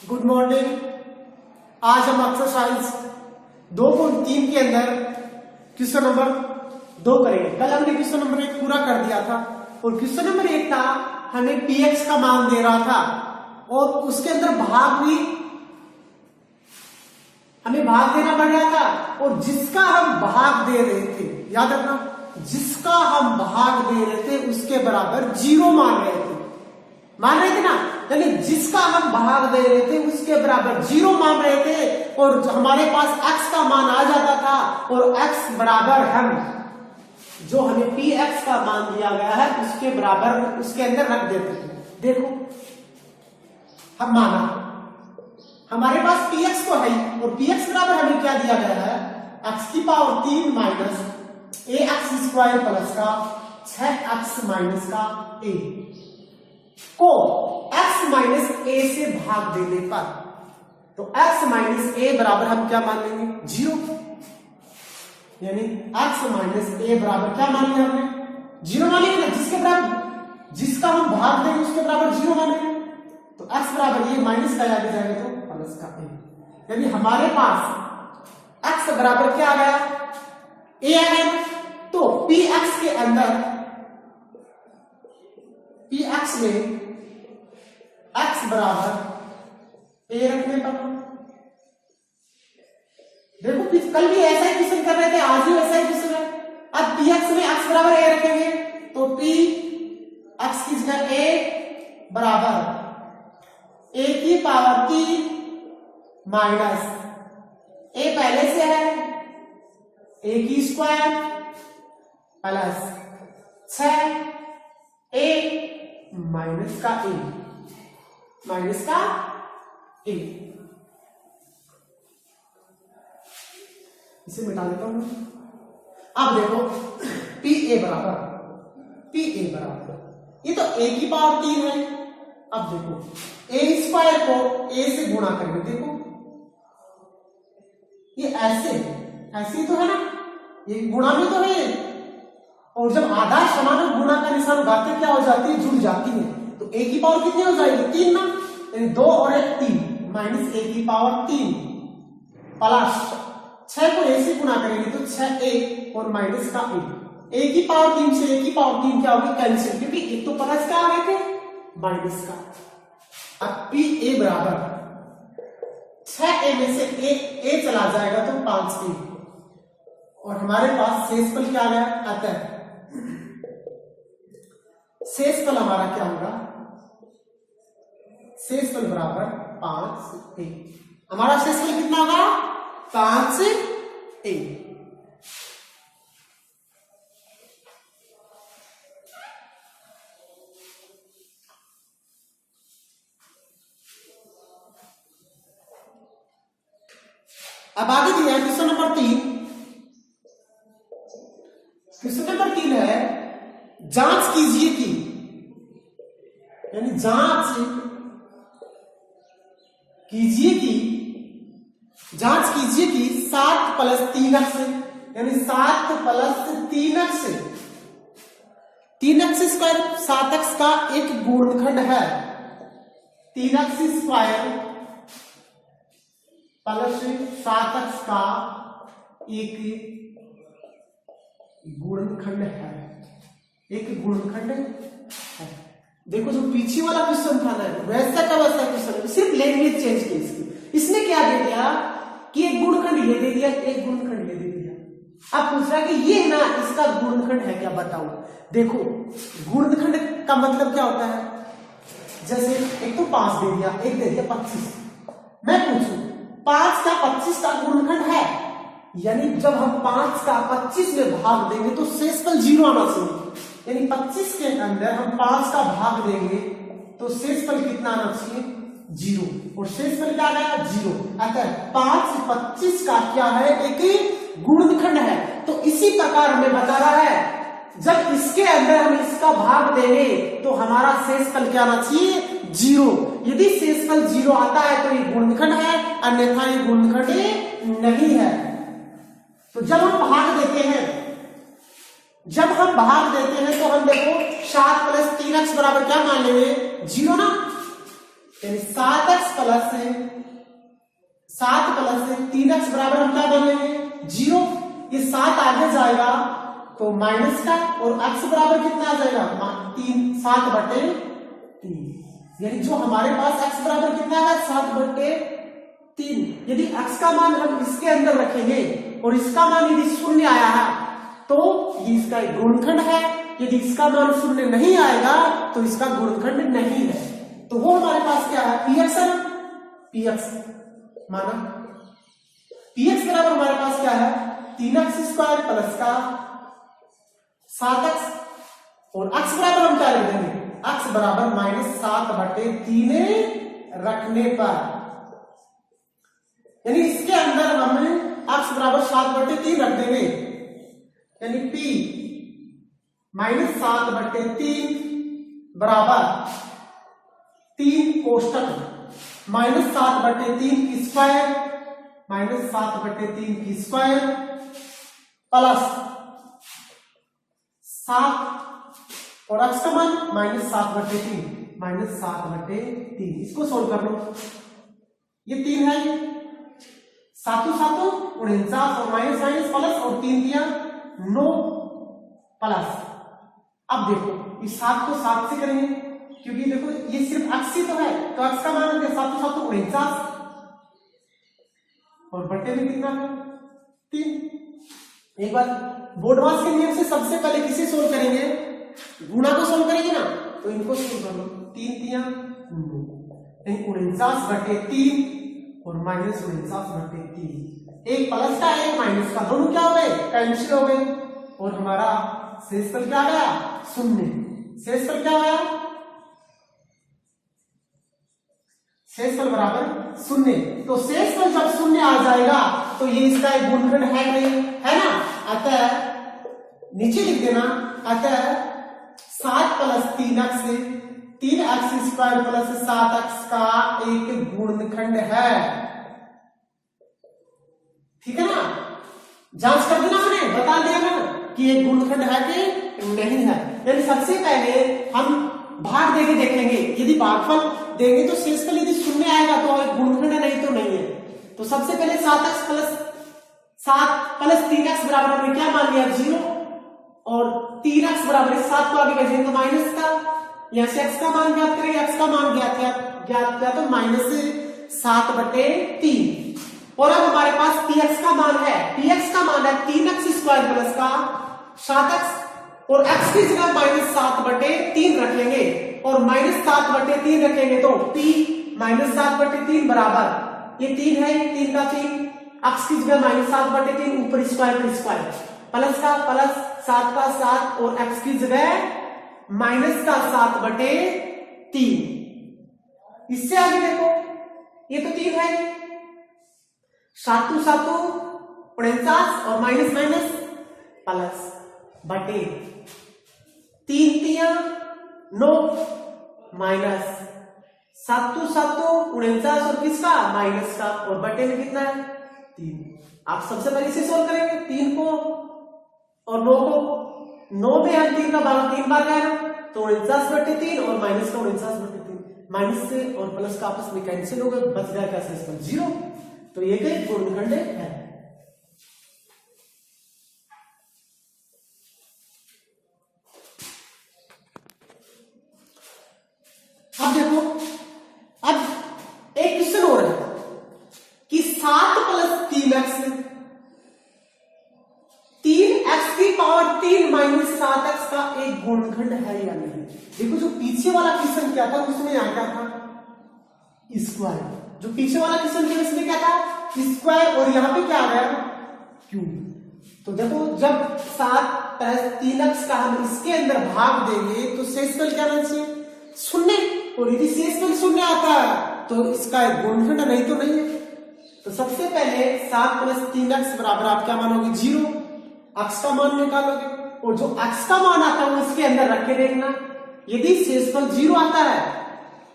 Good morning. आज हम exercise 2.3 के अंदर क्वेश्चन नंबर 2 करेंगे। कल हमने क्वेश्चन नंबर 1 पूरा कर दिया था और क्वेश्चन नंबर 1 था हमें px का मान दे रहा था और उसके अंदर भाग भी हमें भाग देना पड़ रहा था और जिसका हम भाग दे रहे थे, याद रखना, जिसका हम भाग दे रहे थे उसके बराबर 0 मान रहे थे ना, यानी जिसका हम भाग दे रहे थे उसके बराबर 0 मान रहे थे और हमारे पास x का मान आ जाता था और x बराबर हम जो हमें px का मान दिया गया है उसके बराबर उसके अंदर रख देते थे। देखो हम माना हमारे पास px तो है और px बराबर हमें क्या दिया गया है, x की power 3 minus ax square plus का 6x माइनस का a को x माइनस a से भाग देने पर, तो x माइनस a बराबर हम क्या मान लेंगे 0, यानी x माइनस a बराबर क्या मान लिया हमने 0 मान लिया, जिसके बराबर जिसका हम भाग देंगे उसके बराबर 0 मान लेंगे, तो x बराबर ये माइनस का आगे जाएगा तो प्लस का a, यानी हमारे पास x बराबर क्या आ गया a आ गया। तो px के अंदर px में x बराबर a रखने पर, देखो कल भी ऐसा ही क्वेश्चन कर रहे थे, आज भी ऐसा ही क्वेश्चन है। अब px में x बराबर a रखेंगे तो p x की जगह a बराबर a की पावर 3 माइनस a पहले से है a की स्क्वायर प्लस 6 a माइनस का a, माइनस का a, इसे मिटा देता हूं। अब देखो pa बराबर ये तो a की पावर 3 है। अब देखो a स्क्वायर को a से गुणा करेंगे, देखो ये ऐसे तो है ना, ये गुणा में तो है और जब आधा समान गुणा का निशान उगाते क्या हो जाती है, जुड़ जाती है, तो a की पावर कितनी हो जाएगी 3 ना, यानी 2 और 1 3 माइनस a की पावर 3 प्लस 6 को a से गुणा करेंगे तो 6a और माइनस का a की पावर 3 से a की पावर 3 क्या होगी कैंसिल, क्योंकि एक तो प्लस का आ गए थे माइनस का। अब pa बराबर 6a में से a चला जाएगा तो 5a और हमारे पास शेषफल क्या आ गया, अतः शेषफल हमारा क्या होगा, शेषफल बराबर 5a, हमारा शेषफल कितना होगा 5a। अब आगे दिया क्वेश्चन नंबर 3। क्वेश्चन नंबर 3 है जांच कीजिए कि, यानी जांच कीजिए कि 7 प्लस 3x, यानी 7 plus 3x 3x square 7x का एक गुणनखंड है, 3x स्क्वायर प्लस 7x का एक गुणनखंड है, एक गुणनखंड है। देखो जो पीछे वाला क्वेश्चन था ना वैसा का वैसा क्वेश्चन, सिर्फ लैंग्वेज चेंज की इसकी। इसने क्या दे दिया कि एक गुणनखंड ये दे दिया, एक गुणनखंड ये दे दिया। अब पूछ रहा है कि ये ना इसका गुणनखंड है क्या, बताओ। देखो गुणनखंड का मतलब क्या होता है, जैसे एक तो 5 दे दिया, एक दे दिया 25, मैं पूछूं 5 का 25 का गुणनखंड है, यानी जब हम 5 का 25 में भाग देंगे तो शेषफल 0 आना चाहिए, यानी 25 के अंदर हम 5 का भाग देंगे तो शेषफल कितना आना चाहिए 0, और शेषफल क्या आएगा 0। अतः 5 25 का क्या है, एक गुणनखंड है। तो इसी प्रकार हमें बता रहा है जब इसके अंदर हम इसका भाग देंगे तो हमारा शेषफल क्या आना चाहिए 0। यदि शेषफल 0 आता है तो ये गुणनखंड है, अन्यथा ये गुणनखंड नहीं है। तो जब हम भाग देते हैं तो हम देखो 7 प्लस 3x बराबर क्या मान लेंगे 0 ना, यानी 7x प्लस 3x बराबर हम क्या मान लेंगे 0। ये 7 आगे जाएगा तो माइनस का, और x बराबर कितना आ जाएगा 7/3। यानी जो हमारे पास x बराबर कितना है 7/3। यदि x का मान हम इसके अंदर रखेंगे और इसका मान यदि 0 आया है तो ये इसका एक गुणनखंड है, यदि इसका मान 0 नहीं आएगा तो इसका गुणनखंड नहीं है। तो वो हमारे पास क्या है px है ना, px माना px बराबर हमारे पास क्या है 3x² प्लस का 7x, और x बराबर हम क्या लिख देंगे x बराबर -7/3 रखने पर, यानी इसके अंदर हमें x बराबर 7/3 रख देंगे, यानी p -7/3 बराबर 3 कोष्टक -7/3 की स्क्वायर प्लस 7 और x का मान -7/3 इसको सोल्व कर लो। ये 3 है 7 49 और माइनस प्लस और 3 दिया 9 प्लस। अब देखो इस 7 को 7 से करेंगे क्योंकि देखो ये सिर्फ x ही तो है, तो x का मान 7 49 और बटे में कितना है 3। एक बार बोर्ड मास के नियम से सबसे पहले किसे सोल्व करेंगे गुणा को सोल्व करेंगे ना, तो इनको सोल्व कर लो 3 3 49/3 और -49/3, एक प्लस का एक माइनस का दोनों क्या हो गए कैंसिल हो गए, और हमारा शेषफल क्या आ गया 0। शेषफल क्या आया शेषफल बराबर 0। तो शेषफल जब 0 आ जाएगा तो ये इसका एक गुणनखंड है नहीं, है ना। अतः नीचे लिख देना, अतः 7 + 3x 3x² + 7x का एक गुणनखंड है। ठीक है ना, जांच कर देना, हमने बता दिया ना कि ये गुणनखंड है कि नहीं है। यानी सबसे पहले हम भाग देके देखेंगे, यदि भागफल देंगे तो शेषफल यदि 0 आएगा तो एक गुणनखंड है, नहीं तो नहीं है। तो सबसे पहले 7x + 3x बराबर हमने क्या मान लिया 0, और 3x बराबर 7 को आगे भेजेंगे तो माइनस का, यहां से x का मान ज्ञात करेंगे, x का मान ज्ञात किया तो -7/3। और अब हमारे पास px का मान है, px का मान है 3x² प्लस का 7x, और x की जगह -7/3 रख लेंगे, और -7/3 रखेंगे तो p -7/3 बराबर ये 3 है, 3 का 3, x की जगह -7/3 ऊपर स्क्वायर पर स्क्वायर, प्लस का प्लस 7 का 7 और x की जगह -7/3। इससे आगे देखो ये तो 3 है, 7 49 और माइनस प्लस बटे 3 3 9 माइनस 7 49 और किसका माइनस का, और बटे में कितना है 3। आप सबसे पहले इसे सोल्व करेंगे 3 को और 9 को, 9 में हम 3 का भाग 3 बार गया तो 49/3 और माइनस का 49/3, माइनस से और प्लस का आपस में कैंसिल हो गए, बच गया क्या शेषफल 0। तो ये एक गुणनखंड है। अब देखो, अब एक क्वेश्चन हो रहा है कि 7 + 3x 3 माइनस 7x का एक गुणनखंड है या नहीं। देखो जो पीछे वाला क्वेश्चन क्या था उसमें क्या था स्क्वायर, जो पीछे वाला क्वेश्चन था इसमें क्या था स्क्वायर, और यहाँ पे क्या आ गया क्यूब। तो देखो जब 7 + 3x का हम इसके अंदर भाग देंगे तो शेषफल क्या आना चाहिए 0, और यदि शेषफल 0 आता है तो इसका एक गुणनखंड नहीं तो नहीं है। तो सबसे पहले 7 + 3x बराबर आप क्या मानोगे 0, x का मान निकालोगे, और जो x का मान आता है वो इसके अंदर रख के देखना, यदि शेषफल 0 आता है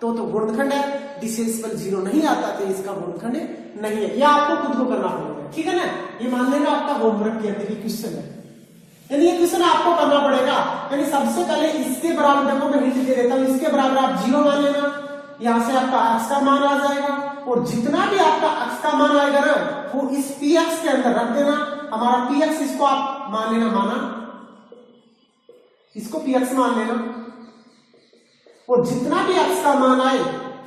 तो गुणनखंड है, यदि शेषफल 0 नहीं आता तो इसका गुणनखंड नहीं है। ये आपको खुद को करना पड़ेगा, ठीक है ना। ये मान लेना आपका होमवर्क के अंदर क्वेश्चन है, यानी ये क्वेश्चन आपको करना पड़ेगा। यानी सबसे पहले इसके बराबर देखो मैं हिंट दे देता हूं, इसके बराबर आप 0 मान लेना, यहां से आपका x का मान आ जाएगा, और जितना भी आपका x का मान आएगा ना वो इस px के अंदर रख देना। हमारा px, इसको आप मान लेना, माना, इसको px मान लेना, और जितना भी x का मान आए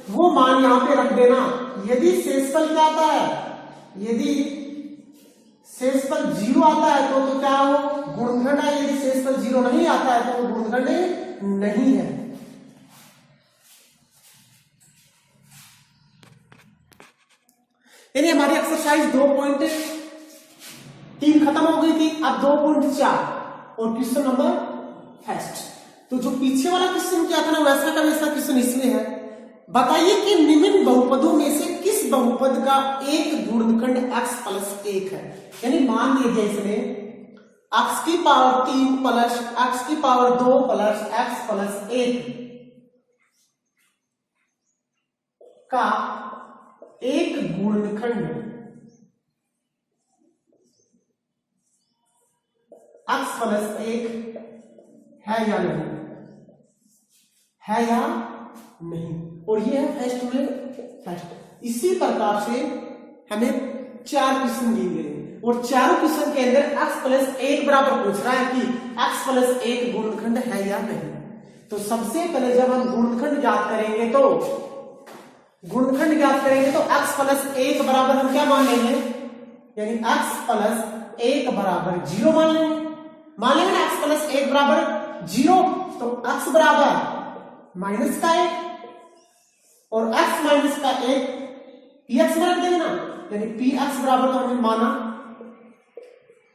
वो मान यहां पे रख देना। यदि शेषफल क्या आता है, यदि शेषफल 0 आता है तो क्या हो, गुणनखंड है। यदि शेषफल 0 नहीं आता है तो वो गुणनखंड नहीं है। यानी हमारी एक्सरसाइज 2.3 खत्म हो गई थी। अब 2.4 और क्वेश्चन नंबर फर्स्ट। तो जो पीछे वाला क्वेश्चन क्या था ना, वैसा का वैसा क्वेश्चन इसमें है। बताइए कि निम्न बहुपदों में से किस बहुपद का एक गुणनखंड x प्लस 1 है। यानी मान लीजिए इसमें x की पावर 3 प्लस x की पावर 2 प्लस x प्लस 1 का एक गुणनखंड x प्लस 1 है या नहीं, है या नहीं। और ये है फर्स्ट में फर्स्ट। इसी प्रकार से हमें 4 क्वेश्चन दिए गए हैं, और चारों क्वेश्चन के अंदर x प्लस 1 बराबर पूछ रहा है कि x प्लस 1 गुणनखंड है या नहीं। तो सबसे पहले जब हम गुणनखंड ज्ञात करेंगे तो x प्लस 1 बराबर हम क्या मान लेंगे, यानी x प्लस 1 बराबर 0 मान लेंगे ना। x प्लस 1 बराबर 0, तो x बराबर माइनस का 1 और x माइनस का 1 px में रख देंगे ना। यानी px बराबर तो हमने माना,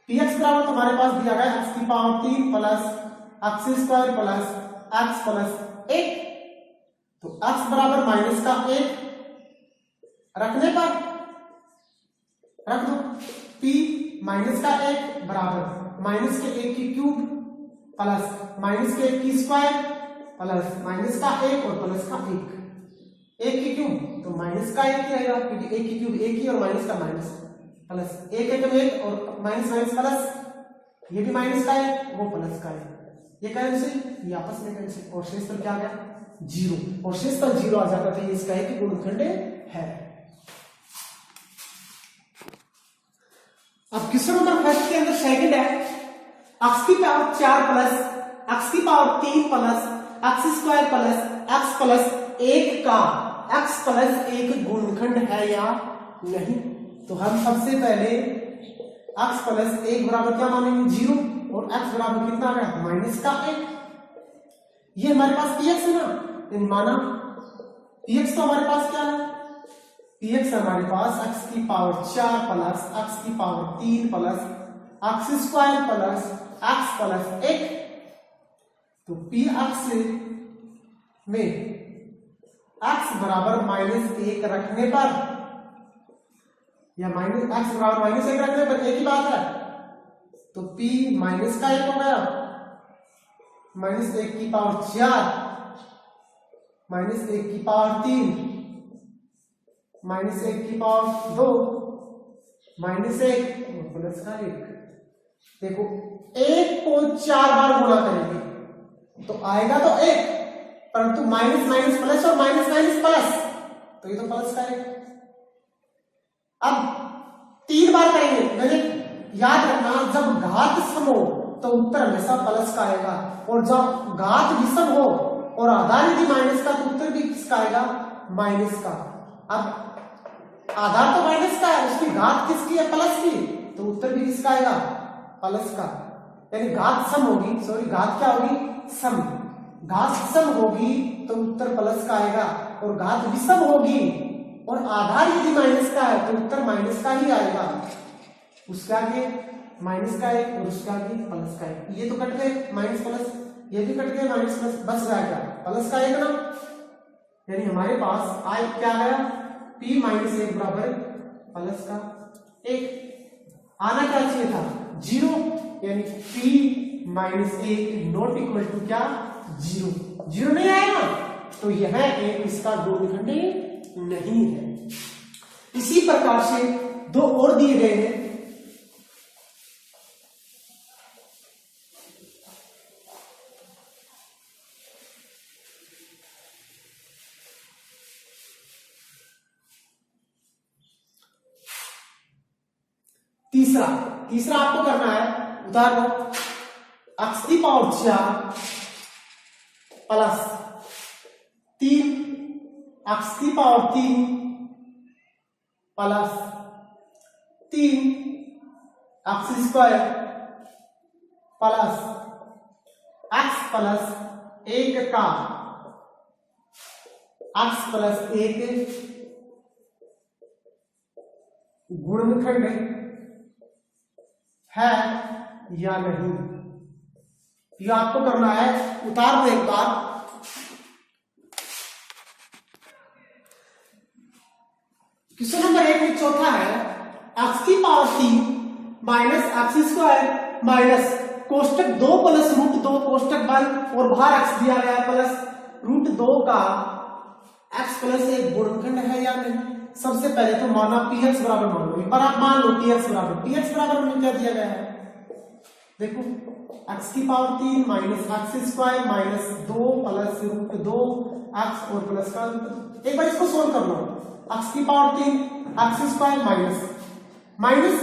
px बराबर तो हमारे पास दिया गया x की power 3 plus x square plus x plus 1। तो x बराबर माइनस का 1 रखने पर रख दो, p माइनस का 1 बराबर माइनस के 1 की क्यूब प्लस माइनस के 1 की स्क्वायर प्लस माइनस का 1 और प्लस का 1 की क्यूब, तो माइनस का 1 रहेगा क्योंकि 1 की क्यूब 1 ही और माइनस का माइनस प्लस 1 1 1 और माइनस माइनस प्लस, ये भी माइनस का 1 वो प्लस का 1, ये कैंसिल, ये आपस में कैंसिल, और शेष पर क्या आ गया 0, और शेष पर 0 आ जाता था। इसका एक गुणनखंड है। अब क्वेश्चन नंबर फर्स्ट के अंदर सेकंड है x की पावर 4 प्लस x की power 3 plus x square plus x plus 1 का x प्लस 1 गुणनखंड है या नहीं। तो हम सबसे पहले x प्लस 1 बराबर क्या मानेंगे 0, और x बराबर कितना आ गया माइनस का 1। ये हमारे पास px है ना, माना px तो हमारे पास क्या है, px हमारे पास x की पावर 4 प्लस x की power 3 plus x square plus x plus 1। तो px में x बराबर माइनस 1 रखने पर, या माइनस x बराबर माइनस 1 रखने पर एक ही बात है, तो p माइनस का 1 हो गया, माइनस 1 की पावर 4 माइनस 1 की पावर 3 माइनस 1 की पावर 2 माइनस 1 प्लस का 1। देखो 1 को 4 बार गुणा करेंगे तो आएगा तो 1, परंतु माइनस माइनस प्लस और माइनस माइनस प्लस, तो ये तो प्लस का 1। अब 3 बार करेंगे, मैंने याद रखना जब घात सम हो तो उत्तर हमेशा प्लस का आएगा, और जब घात विषम हो और आधार यदि माइनस का तो उत्तर भी किसका आएगा माइनस का। अब आधार तो माइनस का है, उसकी घात किसकी है प्लस की, तो उत्तर भी किसका आएगा प्लस का। यानी घात सम होगी, सॉरी घात क्या होगी सम, घात सम होगी तो उत्तर प्लस का आएगा, और घात विषम होगी और आधार यदि माइनस का है तो उत्तर माइनस का ही आएगा। उसके आगे माइनस का 1 और उसके आगे प्लस का 1, ये तो कट गए माइनस प्लस, ये भी कट गए माइनस प्लस, बच जाएगा प्लस का 1 ना। यानी हमारे पास आई क्या आया p माइनस 1 बराबर प्लस का 1। आना क्या चाहिए था 0, यानी p minus 1 not equal to क्या 0, 0 नहीं आएगा, तो यह एक इसका गुणनखंड नहीं है। इसी प्रकार से 2 और दिए गए हैं। तीसरा तीसरा आपको करना है, उतार लो, x की पावर 4 प्लस 3 x की power 3 plus 3 x square plus x plus 1 का x प्लस 1 गुणनखंड है या नहीं, ये आपको करना है। उतार दो एक बार, क्वेश्चन नंबर 1 में चौथा है x की power 3 minus x square minus कोष्टक 2 प्लस रूट 2 कोष्टक 1 और बाहर x दिया गया है प्लस रूट 2 का x प्लस 1 गुणनखंड है या नहीं। सबसे पहले तो माना px बराबर मान लो, पर आप मान लो px बराबर में क्या दिया गया है, देखो x की power 3 minus x square minus 2 plus root 2 x और प्लस का, एक बार इसको सोल्व कर लो। x की power 3 x square minus minus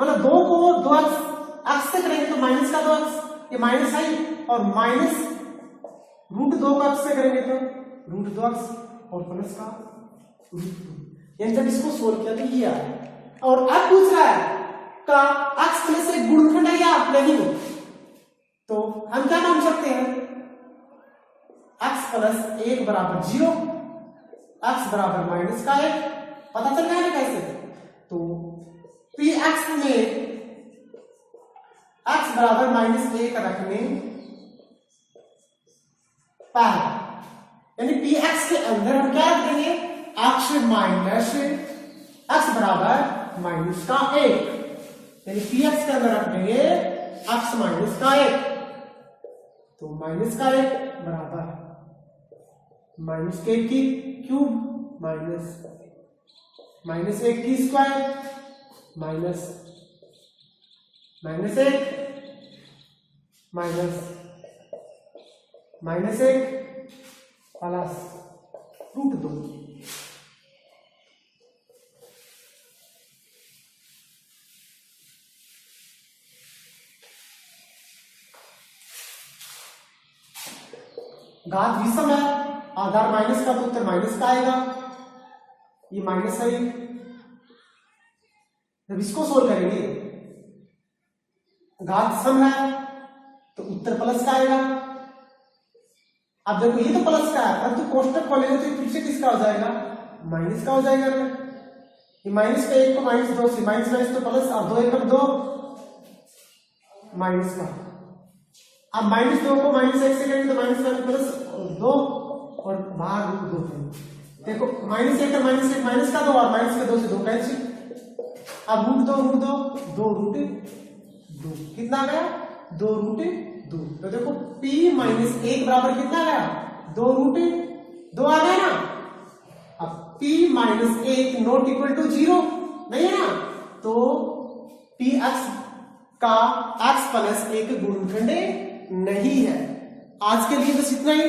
मतलब 2 को 2x से करेंगे तो माइनस का 2x, ये माइनस है, और माइनस रूट 2 को x से करेंगे तो रूट 2x और प्लस का रूट 2। यानी जब इसको सोल्व किया तो ये आया, और अब पूछ रहा है का x प्लस 1 गुणनखंड है या नहीं, तो हम क्या मान सकते हैं, x प्लस 1 बराबर 0, x बराबर माइनस का 1, पता चल रहा है कैसे, तो px में x बराबर माइनस 1 रखने पर, यानी px के अंदर हम क्या रख देंगे, x माइनस x बराबर माइनस का 1, यानी px के अंदर रख देंगे x माइनस का 1, तो माइनस का 1 बराबर माइनस के 1 की क्यूब माइनस 1 की square minus 1 minus 1 plus root 2। घात विषम है, आधार माइनस का तो उत्तर माइनस का आएगा, ये माइनस है। जब इसको सोल्व करेंगे घात सम है तो उत्तर प्लस का आएगा। अब देखो ये तो प्लस का है, अब तो कोष्टक खोलेंगे तो फिर से किसका हो जाएगा, माइनस का हो जाएगा ना, ये माइनस का 1 को माइनस 2 से माइनस तो प्लस, और 2 1 2 माइनस का, अब माइनस 2 को माइनस 1 से करेंगे तो माइनस प्लस 2 और बाहर रूट 2। देखो माइनस 1 माइनस का 2 और माइनस के 2 से 2 कैंसिल, अब रूट 2 रूट 2 कितना गया, 2 रूट 2। तो देखो p माइनस 1 बराबर कितना गया, 2 रूट 2 आ गया ना। अब p minus 1 not equal to 0 नहीं है ना, तो px का x प्लस 1 गुणनखंड नहीं है। आज के लिए बस इतना ही।